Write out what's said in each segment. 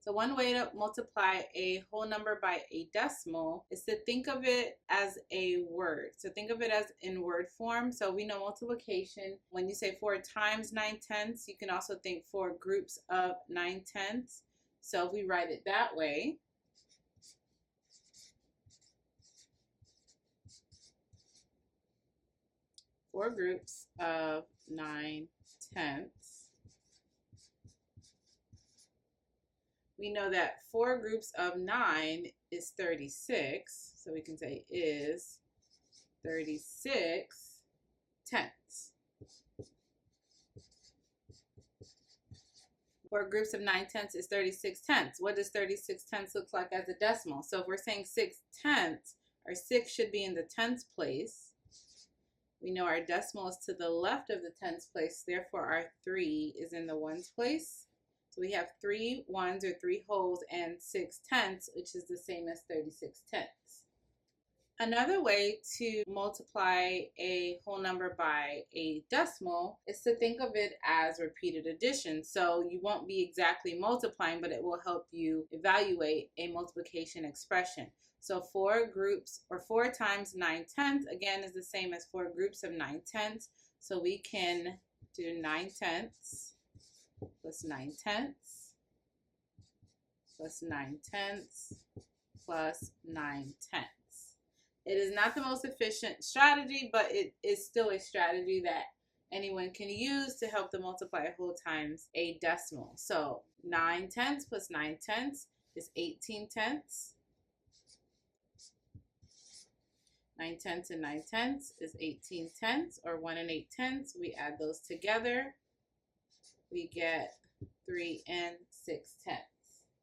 So one way to multiply a whole number by a decimal is to think of it as a word. So think of it as in word form. So we know multiplication. When you say 4 times 9/10, you can also think 4 groups of 9/10. So if we write it that way, 4 groups of 9/10. We know that 4 groups of 9 is 36. So we can say is 36 tenths. 4 groups of 9/10 is 36 tenths. What does 36 tenths look like as a decimal? So if we're saying 6 tenths, our 6 should be in the tenths place. We know our decimal is to the left of the tenths place, therefore our 3 is in the ones place. So we have 3 ones or 3 wholes and 6 tenths, which is the same as 36 tenths. Another way to multiply a whole number by a decimal is to think of it as repeated addition. So you won't be exactly multiplying, but it will help you evaluate a multiplication expression. So 4 groups, or 4 times 9/10, again, is the same as 4 groups of 9/10. So we can do 9/10 plus 9/10 plus 9/10 plus 9/10. It is not the most efficient strategy, but it is still a strategy that anyone can use to help them multiply a whole times a decimal. So 9/10 plus 9/10 is 18/10. 9/10 and 9/10 is 18/10, or 1 and 8/10. We add those together. We get 3 and 6/10.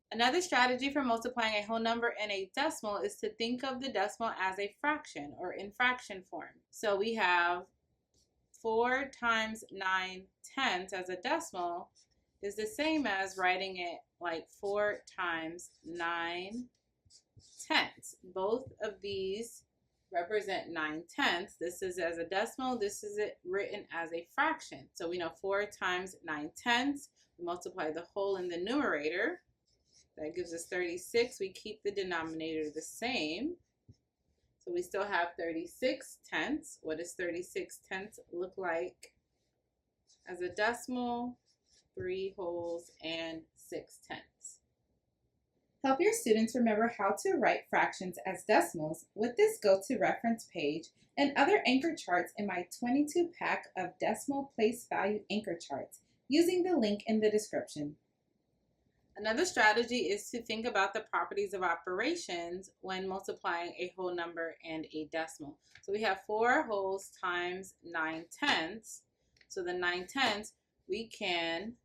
Another strategy for multiplying a whole number in a decimal is to think of the decimal as a fraction or in fraction form. So we have 4 times 9/10 as a decimal is the same as writing it like 4 times 9/10. Both of these represent 9/10. This is as a decimal, this is it written as a fraction. So we know 4 times 9/10. We multiply the whole in the numerator. That gives us 36. We keep the denominator the same. So we still have 36 tenths. What does 36 tenths look like as a decimal? 3 wholes and 6 tenths. Help your students remember how to write fractions as decimals with this go-to reference page and other anchor charts in my 22-pack of decimal place value anchor charts using the link in the description. Another strategy is to think about the properties of operations when multiplying a whole number and a decimal. So we have 4 wholes times 9/10. So the 9/10, we can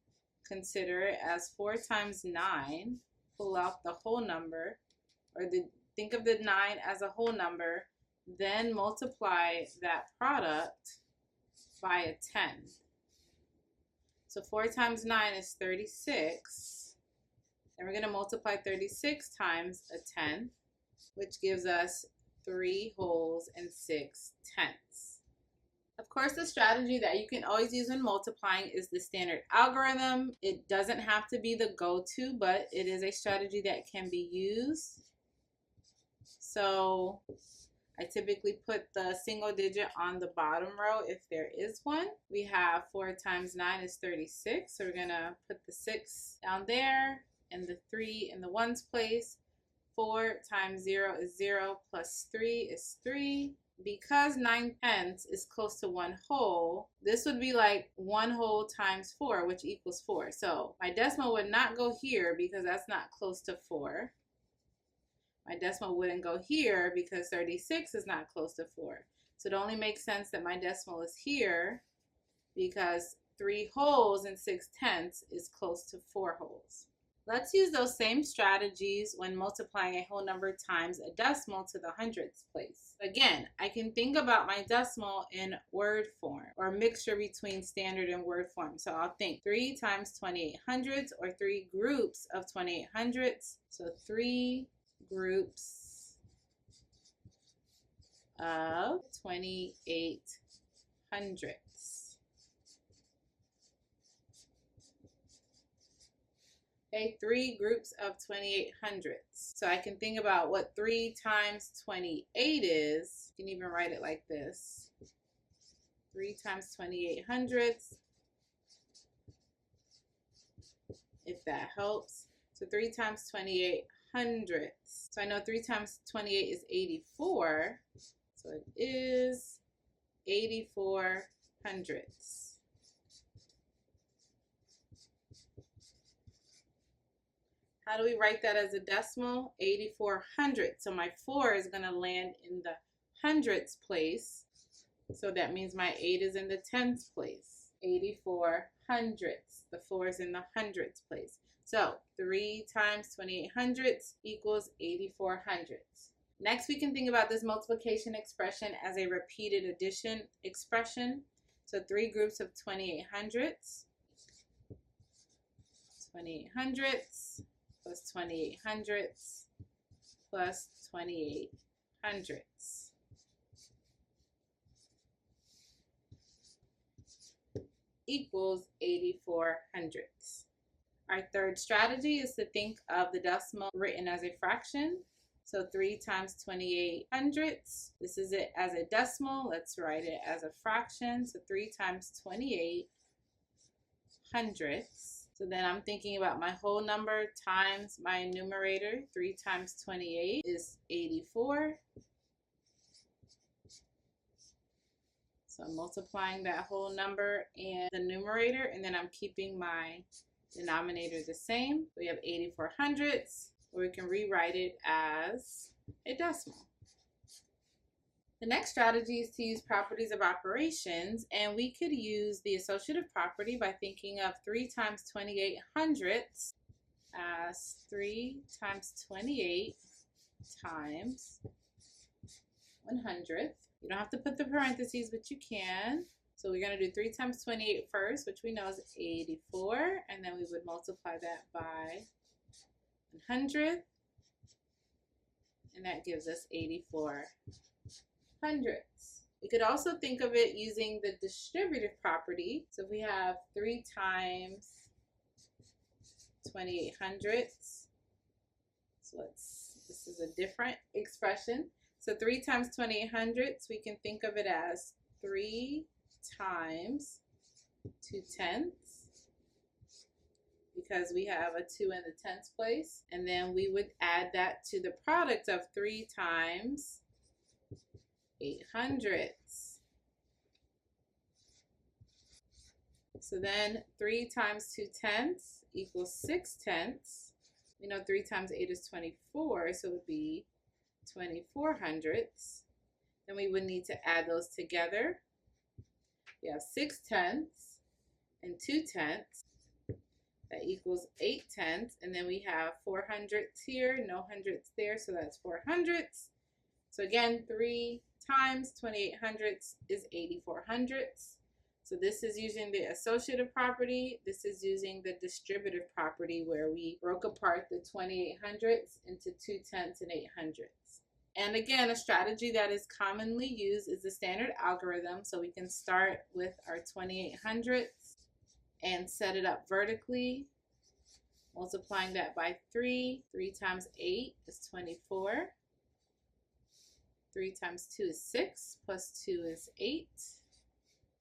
consider it as 4 times 9, pull out the whole number, or think of the 9 as a whole number, then multiply that product by a 10. So 4 times 9 is 36. Then we're going to multiply 36 times a 10, which gives us 3 wholes and 6 tenths. Of course, the strategy that you can always use when multiplying is the standard algorithm. It doesn't have to be the go-to, but it is a strategy that can be used. So I typically put the single digit on the bottom row if there is one. We have 4 times 9 is 36, so we're going to put the 6 down there and the 3 in the ones place. 4 times 0 is 0 plus 3 is 3. Because 9/10 is close to 1 whole, this would be like 1 whole times 4, which equals 4. So my decimal would not go here because that's not close to 4. My decimal wouldn't go here because 36 is not close to 4. So it only makes sense that my decimal is here because 3 wholes and 6 tenths is close to 4 wholes. Let's use those same strategies when multiplying a whole number times a decimal to the hundredths place. Again, I can think about my decimal in word form or a mixture between standard and word form. So I'll think 3 times 28 hundredths or 3 groups of 28 hundredths. So 3 groups of 28 hundredths. Okay, 3 groups of 2800s. So I can think about what 3 times 28 is. You can even write it like this. 3 times 2800s, if that helps. So 3 times 2800s. So I know 3 times 28 is 84. So it is 84 hundredths. How do we write that as a decimal? 84 hundredths. So my 4 is going to land in the hundredths place. So that means my 8 is in the tens place. 84 hundredths. The 4 is in the hundredths place. So 3 times 28 hundredths equals 84 hundredths. Next, we can think about this multiplication expression as a repeated addition expression. So 3 groups of 28 hundredths. 28 hundredths plus 28 hundredths plus 28 hundredths. Equals 84 hundredths. Our third strategy is to think of the decimal written as a fraction. So 3 times 28 hundredths. This is it as a decimal. Let's write it as a fraction. So 3 times 28 hundredths. So then I'm thinking about my whole number times my numerator. 3 times 28 is 84. So I'm multiplying that whole number and the numerator, and then I'm keeping my denominator the same. We have 84 hundredths, or we can rewrite it as a decimal. The next strategy is to use properties of operations, and we could use the associative property by thinking of 3 times 28 hundredths as 3 times 28 times 100th. You don't have to put the parentheses, but you can. So we're going to do 3 times 28 first, which we know is 84, and then we would multiply that by 100th, and that gives us 84 hundredths. We could also think of it using the distributive property. So if we have 3 times 28 hundredths, so this is a different expression. So 3 times 28 hundredths, we can think of it as 3 times 2 tenths, because we have a 2 in the tenths place. And then we would add that to the product of 3 times 8 hundredths. So then 3 times 2 tenths equals 6 tenths. We know 3 times 8 is 24, so it would be 24 hundredths. Then we would need to add those together. We have 6 tenths and 2 tenths. That equals 8 tenths. And then we have 4 hundredths here, no hundredths there, so that's 4 hundredths. So again, 3 times 28 hundredths is 84 hundredths. So this is using the associative property. This is using the distributive property, where we broke apart the 28 hundredths into 2 tenths and 8 hundredths. And again, a strategy that is commonly used is the standard algorithm. So we can start with our 28 hundredths and set it up vertically, multiplying that by 3. 3 times 8 is 24. 3 times 2 is 6, plus 2 is 8.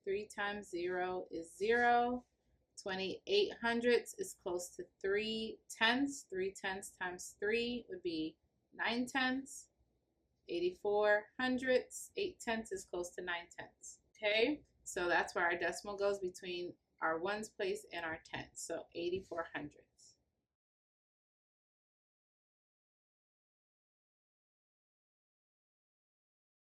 3 times 0 is 0. 28 hundredths is close to 3 tenths. 3 tenths times 3 would be 9 tenths. 84 hundredths, 8 tenths is close to 9 tenths. Okay, so that's where our decimal goes between our ones place and our tenths. So 84 hundredths.